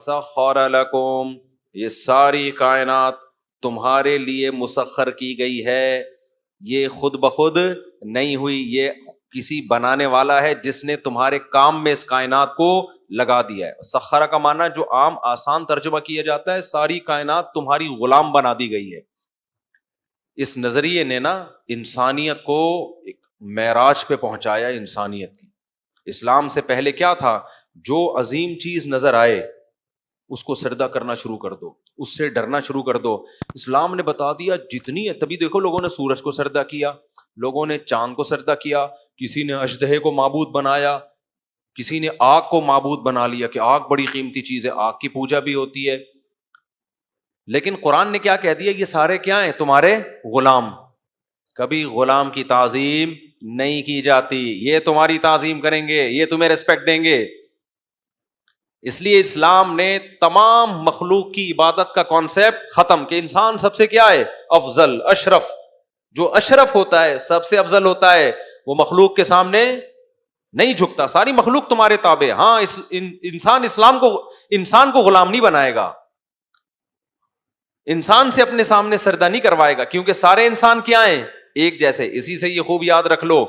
سخر لکم، یہ ساری کائنات تمہارے لیے مسخر کی گئی ہے، یہ خود بخود نہیں ہوئی، یہ کسی بنانے والا ہے جس نے تمہارے کام میں اس کائنات کو لگا دیا ہے۔ سخرہ کا معنی جو عام آسان ترجمہ کیا جاتا ہے، ساری کائنات تمہاری غلام بنا دی گئی ہے۔ اس نظریے نے نا انسانیت کو ایک معراج پہ پہنچایا، انسانیت کی۔ اسلام سے پہلے کیا تھا؟ جو عظیم چیز نظر آئے اس کو سجدہ کرنا شروع کر دو، اس سے ڈرنا شروع کر دو۔ اسلام نے بتا دیا جتنی ہے، تبھی دیکھو لوگوں نے سورج کو سجدہ کیا، لوگوں نے چاند کو سجدہ کیا، کسی نے اژدہے کو معبود بنایا، کسی نے آگ کو معبود بنا لیا کہ آگ بڑی قیمتی چیز ہے، آگ کی پوجا بھی ہوتی ہے۔ لیکن قرآن نے کیا کہہ دیا؟ یہ سارے کیا ہیں؟ تمہارے غلام۔ کبھی غلام کی تعظیم نہیں کی جاتی، یہ تمہاری تعظیم کریں گے، یہ تمہیں ریسپیکٹ دیں گے۔ اس لیے اسلام نے تمام مخلوق کی عبادت کا کانسیپٹ ختم کہ انسان سب سے کیا ہے؟ افضل، اشرف۔ جو اشرف ہوتا ہے، سب سے افضل ہوتا ہے، وہ مخلوق کے سامنے نہیں جھکتا۔ ساری مخلوق تمہارے تابع۔ ہاں انسان کو غلام نہیں بنائے گا، انسان سے اپنے سامنے سجدہ نہیں کروائے گا، کیونکہ سارے انسان کیا ہیں؟ ایک جیسے۔ اسی سے یہ خوب یاد رکھ لو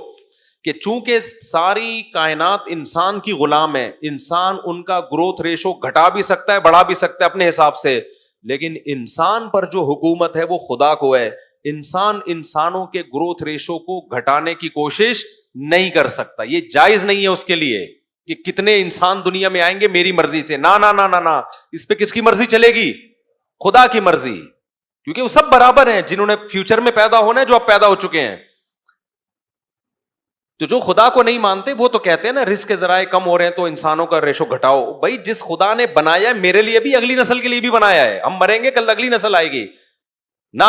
کہ چونکہ ساری کائنات انسان کی غلام ہے، انسان ان کا گروتھ ریشو گھٹا بھی سکتا ہے، بڑھا بھی سکتا ہے اپنے حساب سے، لیکن انسان پر جو حکومت ہے وہ خدا کو ہے۔ انسان انسانوں کے گروتھ ریشو کو گھٹانے کی کوشش نہیں کر سکتا، یہ جائز نہیں ہے اس کے لیے کہ کتنے انسان دنیا میں آئیں گے میری مرضی سے۔ نہ نہ نہ نہ نہ، اس پہ کس کی مرضی چلے گی؟ خدا کی مرضی، کیونکہ وہ سب برابر ہیں، جنہوں نے فیوچر میں پیدا ہونا ہے، جو اب پیدا ہو چکے ہیں۔ تو جو خدا کو نہیں مانتے وہ تو کہتے ہیں نا رزق کے ذرائع کم ہو رہے ہیں تو انسانوں کا ریشو گھٹاؤ۔ بھائی جس خدا نے بنایا ہے میرے لیے بھی، اگلی نسل کے لیے بھی بنایا ہے۔ ہم مریں گے، کل اگلی نسل آئے گی۔ نہ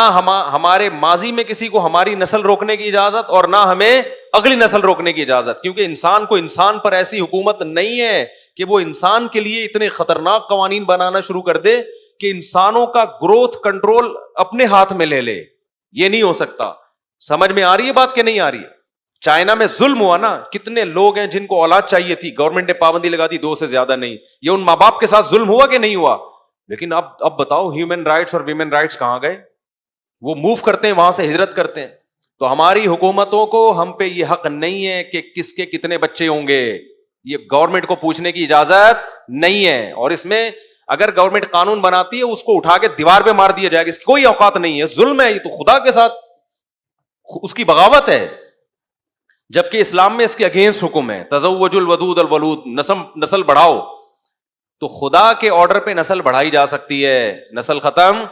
ہمارے ماضی میں کسی کو ہماری نسل روکنے کی اجازت، اور نہ ہمیں اگلی نسل روکنے کی اجازت، کیونکہ انسان کو انسان پر ایسی حکومت نہیں ہے کہ وہ انسان کے لیے اتنے خطرناک قوانین بنانا شروع کر دے کہ انسانوں کا گروتھ کنٹرول اپنے ہاتھ میں لے لے۔ یہ نہیں ہو سکتا۔ سمجھ میں آ رہی ہے بات کہ نہیں آ رہی ہے؟ چائنا میں ظلم ہوا نا، کتنے لوگ ہیں جن کو اولاد چاہیے تھی، گورنمنٹ نے پابندی لگا دی 2 سے زیادہ نہیں۔ یہ ان ماں باپ کے ساتھ ظلم ہوا کہ نہیں ہوا؟ لیکن اب بتاؤ ہیومن رائٹس اور ویمن رائٹس کہاں گئے؟ وہ موو کرتے ہیں، وہاں سے ہجرت کرتے ہیں۔ تو ہماری حکومتوں کو ہم پہ یہ حق نہیں ہے کہ کس کے کتنے بچے ہوں گے، یہ گورنمنٹ کو پوچھنے کی اجازت نہیں ہے۔ اور اس میں اگر گورنمنٹ قانون بناتی ہے اس کو اٹھا کے دیوار پہ مار دیا جائے گا، اس کی کوئی اوقات نہیں ہے۔ ظلم ہے یہ، تو خدا کے ساتھ اس کی بغاوت ہے۔ جبکہ اسلام میں اس کے اگینسٹ حکم ہے، تزوج الودود الولود، نسل بڑھاؤ۔ تو خدا کے آرڈر پہ نسل بڑھائی جا سکتی ہے، نسل ختم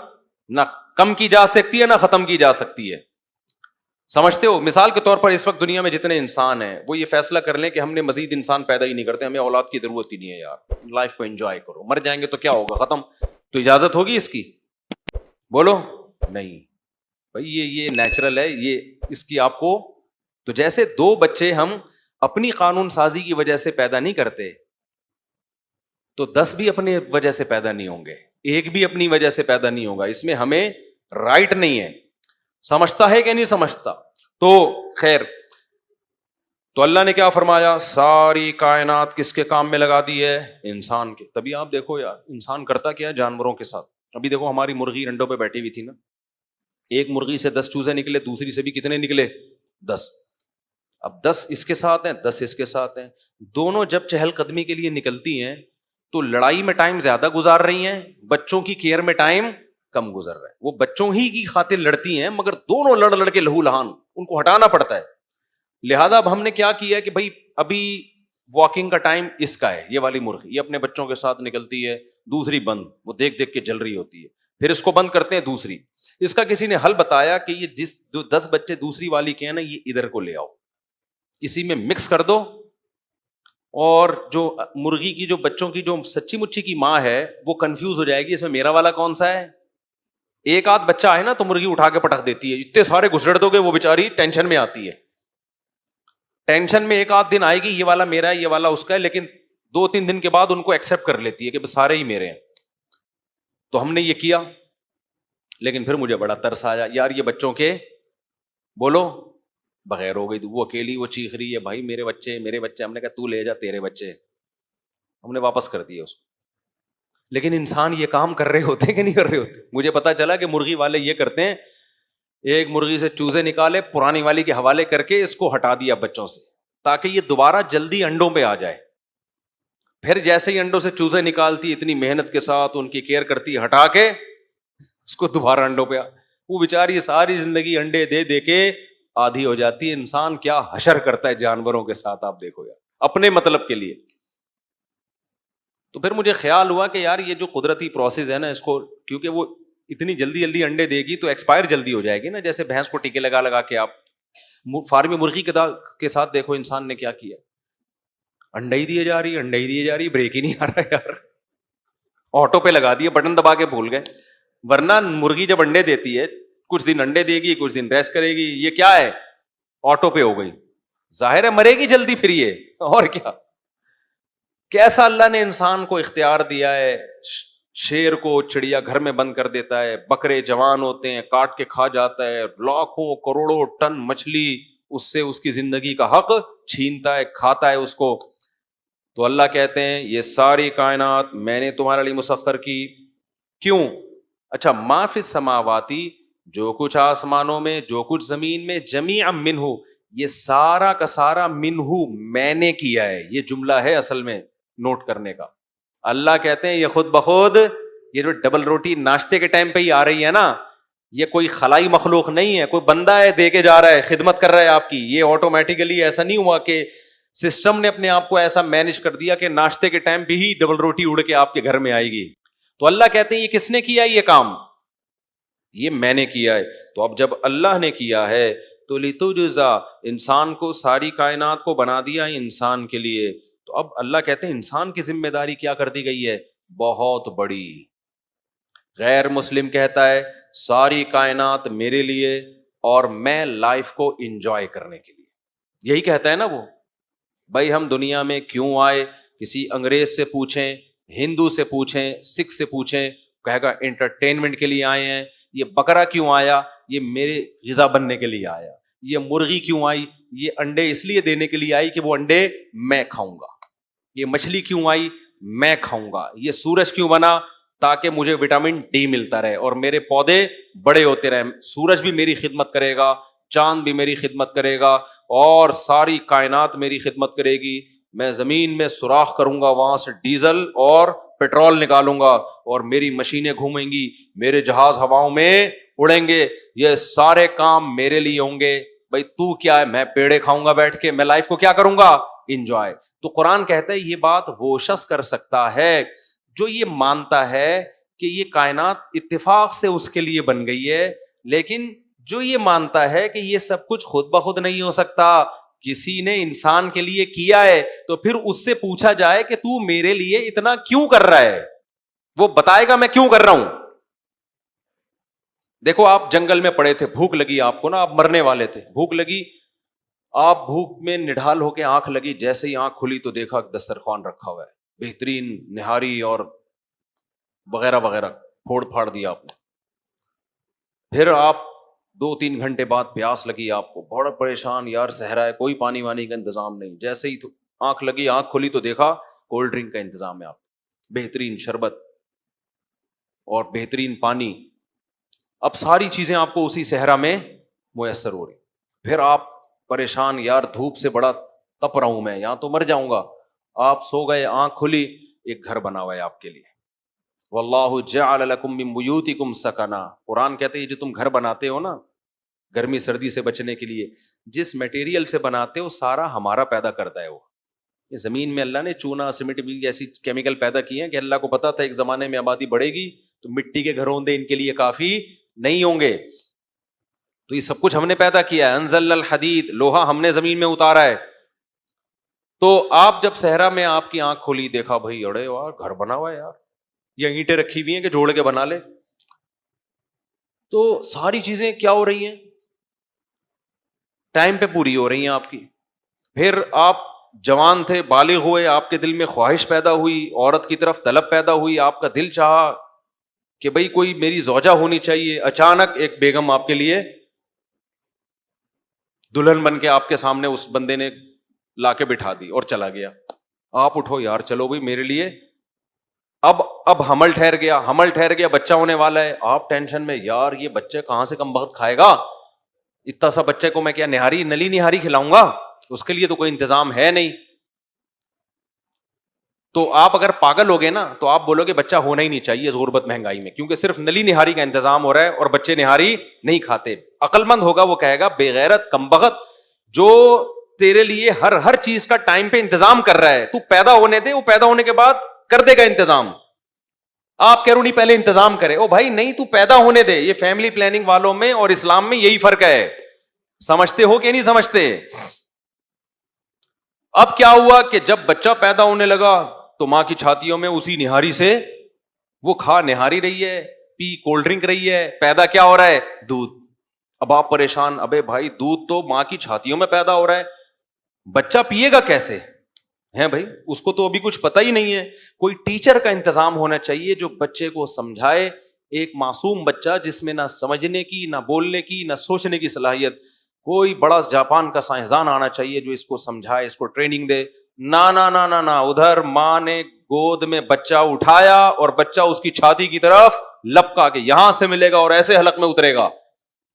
نہ کم کی جا سکتی ہے نہ ختم کی جا سکتی ہے۔ سمجھتے ہو؟ مثال کے طور پر اس وقت دنیا میں جتنے انسان ہیں وہ یہ فیصلہ کر لیں کہ ہم نے مزید انسان پیدا ہی نہیں کرتے، ہمیں اولاد کی ضرورت ہی نہیں ہے، یار لائف کو انجوائے کرو، مر جائیں گے تو کیا ہوگا، ختم۔ تو اجازت ہوگی اس کی؟ بولو نہیں بھائی، یہ نیچرل ہے، یہ اس کی آپ کو۔ تو جیسے 2 بچے ہم اپنی قانون سازی کی وجہ سے پیدا نہیں کرتے، تو 10 بھی اپنی وجہ سے پیدا نہیں ہوں گے، 1 بھی اپنی وجہ سے پیدا نہیں ہوگا۔ اس میں ہمیں رائٹ نہیں ہے۔ سمجھتا ہے کہ نہیں سمجھتا؟ تو خیر، تو اللہ نے کیا فرمایا؟ ساری کائنات کس کے کام میں لگا دی ہے؟ انسان کے۔ تبھی آپ دیکھو یار انسان کرتا کیا ہے جانوروں کے ساتھ۔ ابھی دیکھو ہماری مرغی انڈوں پہ بیٹھی ہوئی تھی نا، ایک مرغی سے 10 چوزے نکلے، دوسری سے بھی کتنے نکلے؟ 10۔ اب 10 اس کے ساتھ ہیں، 10 اس کے ساتھ ہیں، دونوں جب چہل قدمی کے لیے نکلتی ہیں تو لڑائی میں ٹائم زیادہ گزار رہی ہیں، بچوں کی کیئر میں ٹائم کم گزر رہا ہے۔ وہ بچوں ہی کی خاطر لڑتی ہیں، مگر دونوں لڑ لڑ کے لہو لہان، ان کو ہٹانا پڑتا ہے۔ لہذا اب ہم نے کیا کیا کہ بھائی ابھی واکنگ کا ٹائم اس کا ہے، یہ والی مرغی یہ اپنے بچوں کے ساتھ نکلتی ہے، دوسری بند، وہ دیکھ دیکھ کے جل رہی ہوتی ہے، پھر اس کو بند کرتے ہیں دوسری۔ اس کا کسی نے حل بتایا کہ یہ جو 10 بچے دوسری والی کے ہیں نا، یہ ادھر کو لے آؤ، اسی میں مکس کر دو، اور جو مرغی کی جو بچوں کی جو سچی مچی کی ماں ہے وہ کنفیوز ہو جائے گی اس میں میرا والا کون سا ہے۔ ایک آدھ بچہ آئے نا تو مرغی اٹھا کے پٹک دیتی ہے، اتنے سارے گھسڑ دو گے وہ بیچاری ٹینشن میں آتی ہے۔ ٹینشن میں ایک آدھ دن آئے گی یہ والا میرا ہے، یہ والا اس کا ہے، لیکن 2-3 دن کے بعد ان کو ایکسپٹ کر لیتی ہے کہ بس سارے ہی میرے ہیں۔ تو ہم نے یہ کیا، لیکن پھر مجھے بڑا ترس آیا، یار یہ بچوں کے بولو بغیر ہو گئی، وہ اکیلی وہ چیخ رہی ہے بھائی میرے بچے میرے بچے۔ ہم نے کہا تو لے جا تیرے بچے، ہم نے واپس کر دیے اس کو۔ لیکن انسان یہ کام کر رہے ہوتے کہ نہیں کر رہے ہوتے؟ مجھے پتا چلا کہ مرغی والے یہ کرتے ہیں، ایک مرغی سے چوزے نکالے، پرانی والی کے حوالے کر کے اس کو ہٹا دیا بچوں سے، تاکہ یہ دوبارہ جلدی انڈوں پہ آ جائے. پھر جیسے ہی انڈوں سے چوزے نکالتی، اتنی محنت کے ساتھ ان کی کیئر کرتی، ہٹا کے اس کو دوبارہ انڈوں پہ وہ بیچاری ساری زندگی انڈے دے دے کے آدھی ہو جاتی ہے. انسان کیا حشر کرتا ہے جانوروں کے ساتھ، آپ دیکھو یار، اپنے مطلب کے لیے. تو پھر مجھے خیال ہوا کہ یار یہ جو قدرتی پروسیس ہے نا، اس کو کیونکہ وہ اتنی جلدی جلدی انڈے دے گی تو ایکسپائر جلدی ہو جائے گی نا. جیسے بھینس کو ٹیکے لگا لگا کے آپ فارمی مرغی کے ساتھ دیکھو انسان نے کیا کیا، انڈے ہی دیے جا رہی بریک ہی نہیں آ رہا یار، آٹو پہ لگا دیے، بٹن دبا کے بھول گئے. ورنہ مرغی جب انڈے دیتی ہے کچھ دن انڈے دے گی، کچھ دن ریسٹ کرے گی، یہ کیا ہے آٹو پہ ہو گئی، ظاہر ہے مرے گی جلدی پھر یہ. اور کیا، کیسا اللہ نے انسان کو اختیار دیا ہے. شیر کو چڑیا گھر میں بند کر دیتا ہے، بکرے جوان ہوتے ہیں کاٹ کے کھا جاتا ہے، لاکھوں کروڑوں ٹن مچھلی اس سے اس کی زندگی کا حق چھینتا ہے، کھاتا ہے اس کو. تو اللہ کہتے ہیں یہ ساری کائنات میں نے تمہارے لیے مسخر کی. کیوں؟ اچھا، ما فی السماواتی، جو کچھ آسمانوں میں، جو کچھ زمین میں، جمیعا منہ، یہ سارا کا سارا منہ میں نے کیا ہے. یہ جملہ ہے اصل میں نوٹ کرنے کا. اللہ کہتے ہیں یہ خود بخود، یہ جو ڈبل روٹی ناشتے کے ٹائم پہ ہی آ رہی ہے نا، یہ کوئی خلائی مخلوق نہیں ہے، کوئی بندہ ہے دے کے جا رہا ہے، خدمت کر رہا ہے آپ کی. یہ آٹومیٹیکلی ایسا نہیں ہوا کہ سسٹم نے اپنے آپ کو ایسا مینج کر دیا کہ ناشتے کے ٹائم پہ ہی ڈبل روٹی اڑ کے آپ کے گھر میں آئے گی. تو اللہ کہتے ہیں یہ کس نے کیا یہ کام؟ یہ میں نے کیا ہے. تو اب جب اللہ نے کیا ہے تو لتجزا، انسان کو ساری کائنات کو بنا دیا ہے انسان کے لیے. تو اب اللہ کہتے ہیں انسان کی ذمہ داری کیا کر دی گئی ہے؟ بہت بڑی. غیر مسلم کہتا ہے ساری کائنات میرے لیے اور میں لائف کو انجوائے کرنے کے لیے. یہی کہتا ہے نا وہ. بھائی ہم دنیا میں کیوں آئے؟ کسی انگریز سے پوچھیں، ہندو سے پوچھیں، سکھ سے پوچھیں، کہے گا انٹرٹینمنٹ کے لیے آئے ہیں. یہ بکرا کیوں آیا؟ یہ میرے غذا بننے کے لیے آیا. یہ مرغی کیوں آئی؟ یہ انڈے اس لیے دینے کے لیے آئی کہ وہ انڈے میں کھاؤں گا. یہ مچھلی کیوں آئی؟ میں کھاؤں گا. یہ سورج کیوں بنا؟ تاکہ مجھے وٹامن ڈی ملتا رہے اور میرے پودے بڑے ہوتے رہے. سورج بھی میری خدمت کرے گا، چاند بھی میری خدمت کرے گا، اور ساری کائنات میری خدمت کرے گی. میں زمین میں سوراخ کروں گا، وہاں سے ڈیزل اور پیٹرول نکالوں گا، اور میری مشینیں گھومیں گی، میرے جہاز ہواؤں میں اڑیں گے. یہ سارے کام میرے لیے ہوں گے. بھائی تو کیا ہے؟ میں پیڑے کھاؤں گا بیٹھ کے، میں لائف کو کیا کروں گا؟ انجوائے. تو قرآن کہتا ہے یہ بات وہ شخص کر سکتا ہے جو یہ مانتا ہے کہ یہ کائنات اتفاق سے اس کے لیے بن گئی ہے. لیکن جو یہ مانتا ہے کہ یہ سب کچھ خود بخود نہیں ہو سکتا، کسی نے انسان کے لیے کیا ہے، تو پھر اس سے پوچھا جائے کہ تو میرے لیے اتنا کیوں کر رہا ہے؟ وہ بتائے گا میں کیوں کر رہا ہوں. دیکھو آپ جنگل میں پڑے تھے، بھوک لگی آپ کو نا، آپ مرنے والے تھے، بھوک لگی، آپ بھوک میں نڈھال ہو کے آنکھ لگی، جیسے ہی آنکھ کھلی تو دیکھا دسترخوان رکھا ہوا ہے، بہترین نہاری اور وغیرہ وغیرہ، پھوڑ پھاڑ دیا آپ نے. پھر آپ 2-3 گھنٹے بعد پیاس لگی آپ کو، بڑا پریشان، یار صحرا ہے، کوئی پانی وانی کا انتظام نہیں. جیسے ہی تو آنکھ لگی، آنکھ کھلی تو دیکھا کولڈ ڈرنک کا انتظام ہے، آپ بہترین شربت اور بہترین پانی. اب ساری چیزیں آپ کو اسی صحرا میں میسر ہو رہی. پھر آپ پریشان، یار دھوپ سے بڑا تپ رہا ہوں میں، یہاں تو مر جاؤں گا. آپ سو گئے، آنکھ کھلی، ایک گھر بنا ہوا ہے آپ کے لیے. واللہ جعل لکم من بیوتکم سکنا. قرآن کہتے ہیں یہ جو تم گھر بناتے ہو نا گرمی سردی سے بچنے کے لیے، جس میٹیریل سے بناتے ہو سارا ہمارا پیدا کرتا ہے. وہ یہ زمین میں اللہ نے چونا سیمنٹ بھی ایسی کیمیکل پیدا کیے ہیں کہ اللہ کو پتا تھا ایک زمانے میں آبادی بڑھے گی تو مٹی کے گھروں دے ان کے لیے کافی نہیں ہوں گے. تو یہ سب کچھ ہم نے پیدا کیا ہے. انزلنا الحدید، لوہا ہم نے زمین میں اتارا ہے. تو آپ جب صحرا میں آپ کی آنکھ کھلی، دیکھا بھائی اڑے یار گھر بنا ہوا ہے، یار یہ اینٹیں رکھی ہوئی ہیں کہ جوڑ کے بنا لے. تو ساری چیزیں کیا ہو رہی ہیں؟ ٹائم پہ پوری ہو رہی ہیں آپ کی. پھر آپ جوان تھے، بالغ ہوئے، آپ کے دل میں خواہش پیدا ہوئی، عورت کی طرف طلب پیدا ہوئی، آپ کا دل چاہا کہ بھئی کوئی میری زوجہ ہونی چاہیے. اچانک ایک بیگم آپ کے لیے دلہن بن کے آپ کے سامنے اس بندے نے لا کے بٹھا دی اور چلا گیا. آپ اٹھو یار، چلو بھائی میرے لیے. اب اب حمل ٹھہر گیا, بچہ ہونے والا ہے, آپ ٹینشن میں, یار یہ بچے کہاں سے کم وقت کھائے گا, اتنا سا بچے کو میں کیا نلی نہاری کھلاؤں گا, اس کے لیے تو کوئی انتظام ہے نہیں. تو آپ اگر پاگل ہو گئے نا تو آپ بولو کہ بچہ ہونا ہی نہیں چاہیے اس غربت مہنگائی میں, کیونکہ صرف نلی نہاری کا انتظام ہو رہا ہے اور بچے نہاری نہیں کھاتے. عقل مند ہوگا وہ کہے گا بے غیرت کمبخت جو تیرے لیے ہر چیز کا ٹائم پہ انتظام کر رہا ہے, تو پیدا ہونے دے, وہ پیدا ہونے کے بعد کر دے گا انتظام. آپ کہہ رہو نہیں پہلے انتظام کرے, او بھائی نہیں, تو پیدا ہونے دے. یہ فیملی پلاننگ والوں میں اور اسلام میں یہی فرق ہے, سمجھتے ہو کہ نہیں سمجھتے؟ اب کیا ہوا کہ جب بچہ پیدا ہونے لگا تو ماں کی چھاتیوں میں اسی نہاری سے وہ کھا نہاری رہی ہے, پی کولڈ ڈرنک رہی ہے, پیدا کیا ہو رہا ہے؟ دودھ. اب آپ پریشان, ابے بھائی دودھ تو ماں کی چھاتیوں میں پیدا ہو رہا ہے, بچہ پیے گا کیسے ہے بھائی؟ اس کو تو ابھی کچھ پتہ ہی نہیں ہے. کوئی ٹیچر کا انتظام ہونا چاہیے جو بچے کو سمجھائے, ایک معصوم بچہ جس میں نہ سمجھنے کی, نہ بولنے کی, نہ سوچنے کی صلاحیت. کوئی بڑا جاپان کا سائنسدان آنا چاہیے جو اس کو سمجھائے, اس کو ٹریننگ دے. نہ ادھر ماں نے گود میں بچہ اٹھایا اور بچہ اس کی چھاتی کی طرف لپکا کے یہاں سے ملے گا اور ایسے حلق میں اترے گا.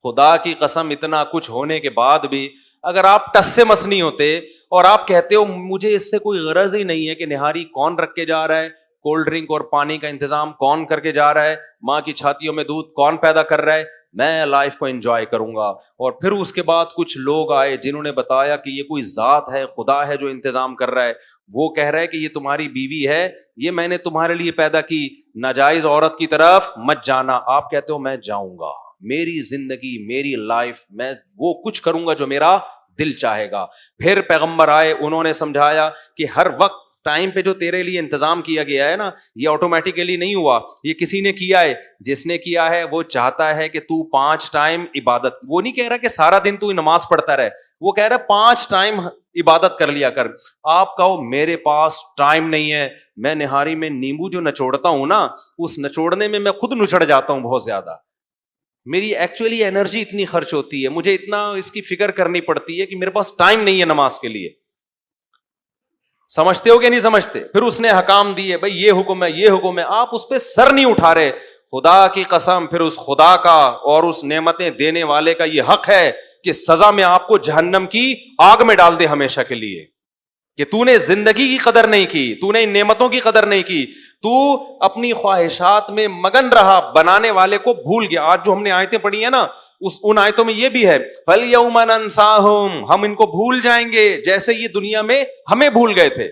خدا کی قسم اتنا کچھ ہونے کے بعد بھی اگر آپ ٹس سے مس نہیں ہوتے اور آپ کہتے ہو مجھے اس سے کوئی غرض ہی نہیں ہے کہ نہاری کون رکھ کے جا رہا ہے, کولڈ ڈرنک اور پانی کا انتظام کون کر کے جا رہا ہے, ماں کی چھاتیوں میں دودھ کون پیدا کر رہا ہے, میں لائف کو انجوائے کروں گا. اور پھر اس کے بعد کچھ لوگ آئے جنہوں نے بتایا کہ یہ کوئی ذات ہے, خدا ہے جو انتظام کر رہا ہے. وہ کہہ رہا ہے کہ یہ تمہاری بیوی ہے, یہ میں نے تمہارے لیے پیدا کی, ناجائز عورت کی طرف مت جانا. آپ کہتے ہو میں جاؤں گا, میری زندگی میری لائف, میں وہ کچھ کروں گا جو میرا دل چاہے گا. پھر پیغمبر آئے, انہوں نے سمجھایا کہ ہر وقت ٹائم پہ جو تیرے لیے انتظام کیا گیا ہے نا, یہ آٹومیٹیکلی نہیں ہوا, یہ کسی نے کیا ہے. جس نے کیا ہے وہ چاہتا ہے کہ تو 5 ٹائم عبادت, وہ نہیں کہہ رہا کہ سارا دن تو نماز پڑھتا رہے, وہ کہہ رہا 5 ٹائم عبادت کر لیا کر. آپ کہو میرے پاس ٹائم نہیں ہے, میں نہاری میں نیمبو جو نچوڑتا ہوں نا, اس نچوڑنے میں خود نچڑ جاتا ہوں بہت زیادہ, میری ایکچولی انرجی اتنی خرچ ہوتی ہے, مجھے اتنا اس کی فکر کرنی پڑتی ہے کہ میرے پاس ٹائم نہیں ہے نماز کے لیے. سمجھتے ہو کہ نہیں سمجھتے؟ پھر اس نے حکام دیے, بھائی یہ حکم ہے, یہ حکم ہے, آپ اس پہ سر نہیں اٹھا رہے. خدا کی قسم پھر اس خدا کا اور اس نعمتیں دینے والے کا یہ حق ہے کہ سزا میں آپ کو جہنم کی آگ میں ڈال دے ہمیشہ کے لیے, کہ تو نے زندگی کی قدر نہیں کی, تو نے ان نعمتوں کی قدر نہیں کی, تو اپنی خواہشات میں مگن رہا, بنانے والے کو بھول گیا. آج جو ہم نے آیتیں پڑھی ہیں نا, ان آیتوں میں یہ بھی ہے فَالْيَوْمَ نَنْسَاهُمْ, ہم ان کو بھول جائیں گے جیسے یہ دنیا میں ہمیں بھول گئے تھے.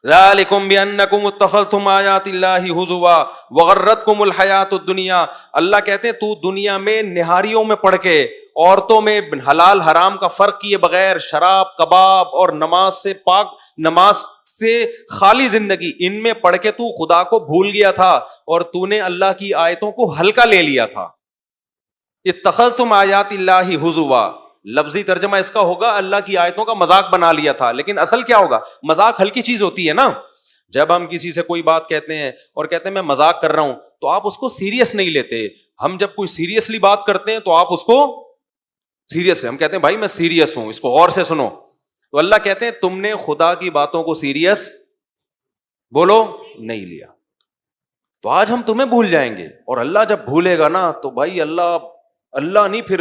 ذَلِكُمْ بِأَنَّكُمْ اتَّخَذْتُمْ آيَاتِ اللَّهِ هُزُوًا وَغَرَّتْكُمُ الْحَيَاةُ الدُّنْيَا. اللہ کہتے ہیں تو دنیا میں نہاریوں میں پڑھ کے, عورتوں میں حلال حرام کا فرق کیے بغیر, شراب کباب اور نماز سے پاک, نماز سے خالی زندگی, ان میں پڑھ کے تو خدا کو بھول گیا تھا اور تو نے اللہ کی آیتوں کو ہلکا لے لیا تھا. اتخذتم آیات اللہ ہزوا, لفظی ترجمہ اس کا ہوگا اللہ کی آیتوں کا مذاق بنا لیا تھا. لیکن اصل کیا ہوگا؟ مذاق ہلکی چیز ہوتی ہے نا. جب ہم کسی سے کوئی بات کہتے ہیں اور کہتے ہیں میں مذاق کر رہا ہوں, تو آپ اس کو سیریس نہیں لیتے. ہم جب کوئی سیریسلی بات کرتے ہیں تو آپ اس کو سیریس, ہم کہتے ہیں بھائی میں سیریس ہوں, اس کو غور سے سنو. تو اللہ کہتے ہیں تم نے خدا کی باتوں کو سیریس بولو نہیں لیا, تو آج ہم تمہیں بھول جائیں گے. اور اللہ جب بھولے گا نا تو بھائی اللہ نہیں, پھر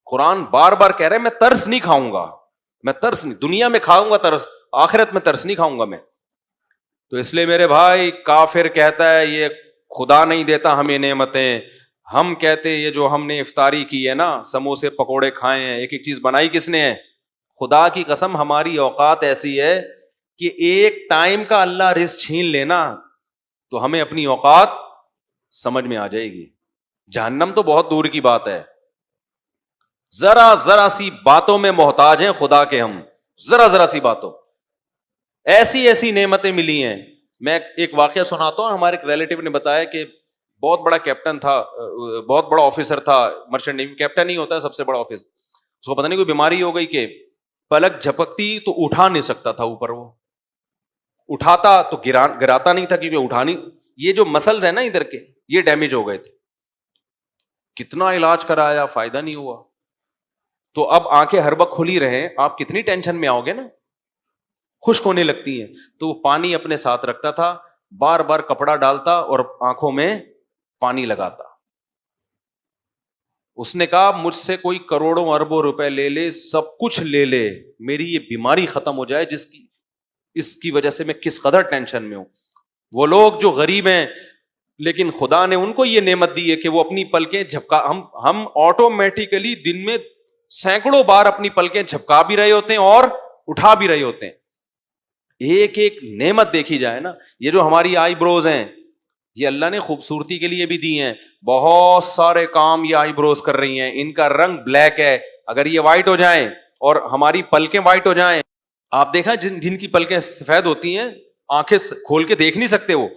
قرآن بار بار کہہ رہے میں ترس نہیں کھاؤں گا, میں ترس نہیں, دنیا میں کھاؤں گا ترس, آخرت میں ترس نہیں کھاؤں گا میں. تو اس لیے میرے بھائی, کافر کہتا ہے یہ خدا نہیں دیتا ہمیں نعمتیں, ہم کہتے یہ جو ہم نے افطاری کی ہے نا, سموسے پکوڑے کھائے ہیں, ایک ایک چیز بنائی کس نے ہے؟ خدا کی قسم ہماری اوقات ایسی ہے کہ ایک ٹائم کا اللہ رزق چھین لینا تو ہمیں اپنی اوقات سمجھ میں آ جائے گی. جہنم تو بہت دور کی بات ہے, ذرا سی باتوں میں محتاج ہیں خدا کے ہم, ذرا سی باتوں, ایسی نعمتیں ملی ہیں. میں ایک واقعہ سناتا ہوں. ہمارے ایک ریلیٹیو نے بتایا کہ بہت بڑا کیپٹن تھا, بہت بڑا آفیسر تھا مرچنٹ نیوی, کیپٹن ہی ہوتا ہے سب سے بڑا آفیسر. اس کو پتہ نہیں کوئی بیماری ہو گئی کہ پلک جھپکتی تو اٹھا نہیں سکتا تھا اوپر, وہ اٹھاتا تو گراتا نہیں تھا کیونکہ اٹھانی, یہ جو مسلز ہیں نا ادھر کے یہ ڈیمیج ہو گئے تھے. کتنا علاج کرایا, فائدہ نہیں ہوا. تو اب آنکھیں ہر وقت کھلی رہیں, آپ کتنی ٹینشن میں آؤ گے نا, خشک ہونے لگتی ہیں. تو وہ پانی اپنے ساتھ رکھتا تھا, بار بار کپڑا ڈالتا اور آنکھوں میں پانی لگاتا. اس نے کہا مجھ سے کوئی کروڑوں اربوں روپے لے لے, سب کچھ لے لے, میری یہ بیماری ختم ہو جائے جس کی اس کی وجہ سے میں کس قدر ٹینشن میں ہوں. وہ لوگ جو غریب ہیں لیکن خدا نے ان کو یہ نعمت دی ہے کہ وہ اپنی پلکیں جھپکا, ہم آٹومیٹیکلی دن میں سینکڑوں بار اپنی پلکیں جھپکا بھی رہے ہوتے ہیں اور اٹھا بھی رہے ہوتے ہیں. ایک ایک نعمت دیکھی جائے نا, یہ جو ہماری آئی بروز ہیں یہ اللہ نے خوبصورتی کے لیے بھی دی ہیں. بہت سارے کام یہ آئی بروز کر رہی ہیں, ان کا رنگ بلیک ہے, اگر یہ وائٹ ہو جائیں اور ہماری پلکیں وائٹ ہو جائیں, آپ دیکھا جن کی پلکیں سفید ہوتی ہیں آنکھیں کھول کے دیکھ نہیں سکتے وہ,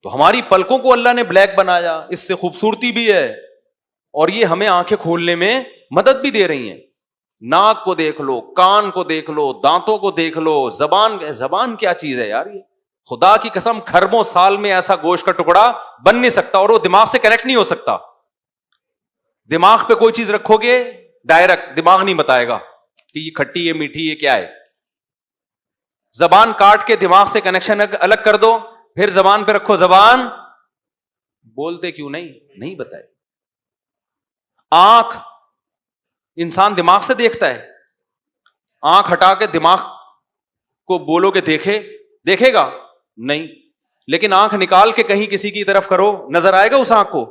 تو ہماری پلکوں کو اللہ نے بلیک بنایا, اس سے خوبصورتی بھی ہے اور یہ ہمیں آنکھیں کھولنے میں مدد بھی دے رہی ہیں. ناک کو دیکھ لو, کان کو دیکھ لو, دانتوں کو دیکھ لو, زبان کیا چیز ہے یار, یہ خدا کی قسم کھربوں سال میں ایسا گوشت کا ٹکڑا بن نہیں سکتا اور وہ دماغ سے کنیکٹ نہیں ہو سکتا. دماغ پہ کوئی چیز رکھو گے ڈائریکٹ دماغ نہیں بتائے گا کہ یہ کھٹی ہے میٹھی ہے کیا ہے. زبان کاٹ کے دماغ سے کنیکشن الگ کر دو, پھر زبان پہ رکھو, زبان بولتے کیوں نہیں بتائے. آنکھ انسان دماغ سے دیکھتا ہے, آنکھ ہٹا کے دماغ کو بولو کہ دیکھے گا نہیں, لیکن آنکھ نکال کے کہیں کسی کی طرف کرو نظر آئے گا اس آنکھ کو.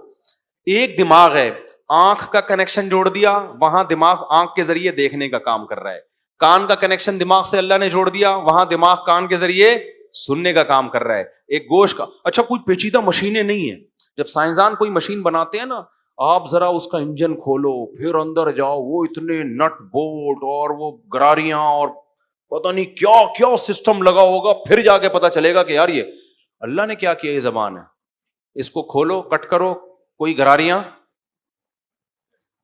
ایک دماغ ہے, آنکھ کا کنیکشن جوڑ دیا, وہاں دماغ آنکھ کے ذریعے دیکھنے کا کام کر رہا ہے. کان کا کنیکشن دماغ سے اللہ نے جوڑ دیا, وہاں دماغ کان کے ذریعے سننے کا کام کر رہا ہے. ایک گوشت کا اچھا کوئی پیچیدہ مشینیں نہیں ہیں. جب سائنسدان کوئی مشین بناتے ہیں نا, آپ ذرا اس کا انجن کھولو پھر اندر جاؤ, وہ اتنے نٹ بولٹ اور وہ گراریاں اور پتہ نہیں کیا کیا سسٹم لگا ہوگا, پھر جا کے پتا چلے گا کہ یار یہ اللہ نے کیا کیا. یہ زبان ہے, اس کو کھولو کٹ کرو, کوئی گراریاں,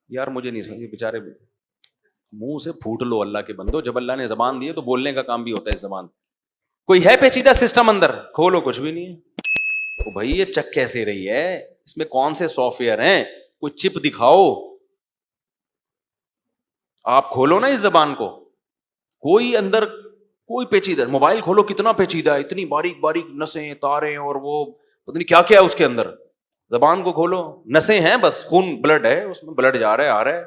یار مجھے نہیں سمجھ, بےچارے منہ سے پھوٹ لو اللہ کے بندو, جب اللہ نے زبان دی ہے تو بولنے کا کام بھی ہوتا ہے اس زبان. کوئی ہے پیچیدہ سسٹم اندر, کھولو کچھ بھی نہیں ہے. تو بھائی یہ چک کیسے رہی ہے, اس میں کون سے سافٹ ویئر ہیں, کوئی چپ دکھاؤ. آپ کھولو نا اس زبان کو, کوئی اندر کوئی پیچیدہ, موبائل کھولو کتنا پیچیدہ ہے, اتنی باریک باریک نسیں تاریں اور وہ پتہ نہیں کیا کیا ہے اس کے اندر. زبان کو کھولو, نسیں ہیں بس, خون بلڈ ہے اس میں, بلڈ جا رہا ہے آ رہا ہے,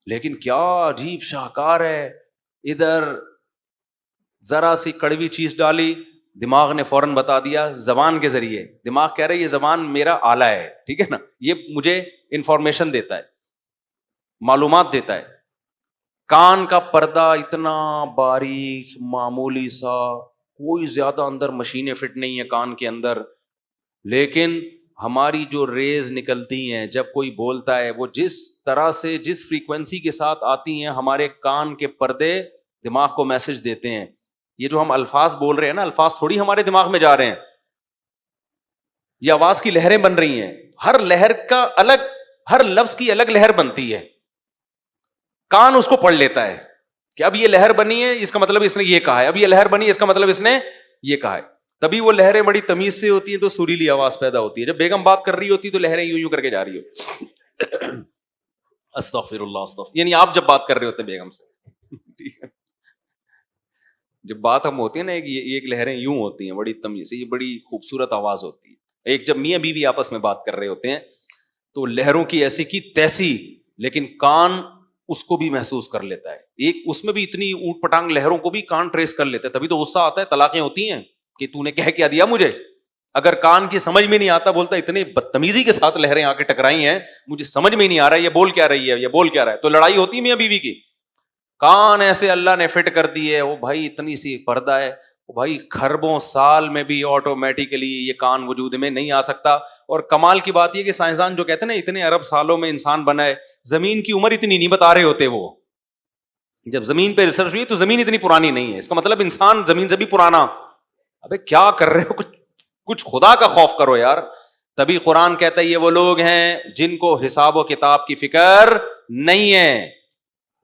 لیکن کیا عجیب شاہکار ہے. ادھر ذرا سی کڑوی چیز ڈالی, دماغ نے فوراً بتا دیا زبان کے ذریعے. دماغ کہہ رہا ہے یہ زبان میرا آلہ ہے, ٹھیک ہے نا, یہ مجھے انفارمیشن دیتا ہے, معلومات دیتا ہے. کان کا پردہ اتنا باریک معمولی سا, کوئی زیادہ اندر مشینیں فٹ نہیں ہے کان کے اندر, لیکن ہماری جو ریز نکلتی ہیں جب کوئی بولتا ہے, وہ جس طرح سے جس فریکوینسی کے ساتھ آتی ہیں, ہمارے کان کے پردے دماغ کو میسج دیتے ہیں. یہ جو ہم الفاظ بول رہے ہیں نا, الفاظ تھوڑی ہمارے دماغ میں جا رہے ہیں, یہ آواز کی لہریں بن رہی ہیں. ہر لہر کا الگ, ہر لفظ کی الگ لہر بنتی ہے. کان اس کو پڑھ لیتا ہے کہ اب یہ لہر بنی ہے اس کا مطلب اس نے یہ کہا ہے, اب یہ لہر بنی ہے اس کا مطلب اس نے یہ کہا ہے. تبھی وہ لہریں بڑی تمیز سے ہوتی ہیں تو سریلی آواز پیدا ہوتی ہے. جب بیگم بات کر رہی ہوتی ہے تو لہریں یوں یوں کر کے جا رہی ہو, استغفر اللہ استغفر, یعنی آپ جب بات کر رہے ہوتے ہیں بیگم سے, ٹھیک ہے, جب بات ہم ہوتی ہے نا ایک لہریں یوں ہوتی ہیں بڑی تمیز سے, یہ بڑی خوبصورت آواز ہوتی ہے. ایک جب میاں بیوی آپس میں بات کر رہے ہوتے ہیں تو لہروں کی ایسی کی تیسی, لیکن کان اس کو بھی محسوس کر لیتا ہے. ایک اس میں بھی اتنی اونٹ پٹانگ لہروں کو بھی کان ٹریس کر لیتا ہے, تبھی تو غصہ آتا ہے, طلاقیں ہوتی ہیں کہ تو نے کہہ کیا دیا مجھے. اگر کان کی سمجھ میں نہیں آتا, بولتا اتنے بدتمیزی کے ساتھ لہریں آ کے ٹکرائی ہیں, مجھے سمجھ میں نہیں آ رہا ہے یہ بول کیا رہی ہے, یہ بول کیا رہا ہے, تو لڑائی ہوتی ہے میاں بیوی کی. کان ایسے اللہ نے فٹ کر دی ہے, وہ بھائی اتنی سی پردہ ہے, وہ بھائی کھربوں سال میں بھی آٹومیٹیکلی یہ کان وجود میں نہیں آ سکتا. اور کمال کی بات یہ کہ سائنسدان جو کہتے ہیں نا اتنے ارب سالوں میں انسان بنا ہے, زمین کی عمر اتنی نہیں بتا رہے ہوتے. وہ جب زمین پہ ریسرچ ہوئی تو زمین اتنی پرانی نہیں ہے, اس کا مطلب انسان زمین سے بھی پرانا. ابے کیا کر رہے ہو, کچھ خدا کا خوف کرو یار. تبھی قرآن کہتا ہے یہ وہ لوگ ہیں جن کو حساب و کتاب کی فکر نہیں ہے.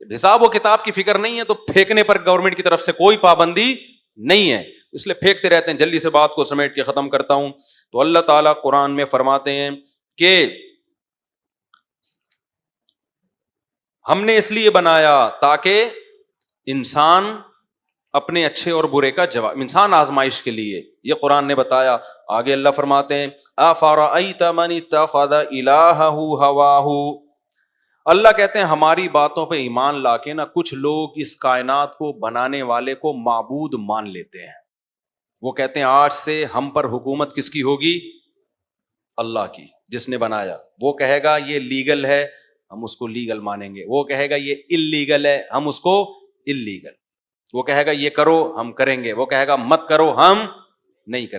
جب حساب و کتاب کی فکر نہیں ہے تو پھینکنے پر گورنمنٹ کی طرف سے کوئی پابندی نہیں ہے, اس لیے پھینکتے رہتے ہیں. جلدی سے بات کو سمیٹ کے ختم کرتا ہوں. تو اللہ تعالیٰ قرآن میں فرماتے ہیں کہ ہم نے اس لیے بنایا تاکہ انسان اپنے اچھے اور برے کا جواب، انسان آزمائش کے لیے، یہ قرآن نے بتایا۔ آگے اللہ فرماتے ہیں افرأیت من اتخذ الہہ ہواہ، اللہ کہتے ہیں ہماری باتوں پہ ایمان لا کے نا کچھ لوگ اس کائنات کو بنانے والے کو معبود مان لیتے ہیں۔ وہ کہتے ہیں آج سے ہم پر حکومت کس کی ہوگی؟ اللہ کی، جس نے بنایا۔ وہ کہے گا یہ لیگل ہے، ہم اس کو لیگل مانیں گے۔ وہ کہے گا یہ اللیگل ہے، ہم اس کو اللیگل۔ وہ کہے گا یہ کرو، ہم کریں گے۔ وہ کہے گا مت کرو، ہم نہیں کریں گے۔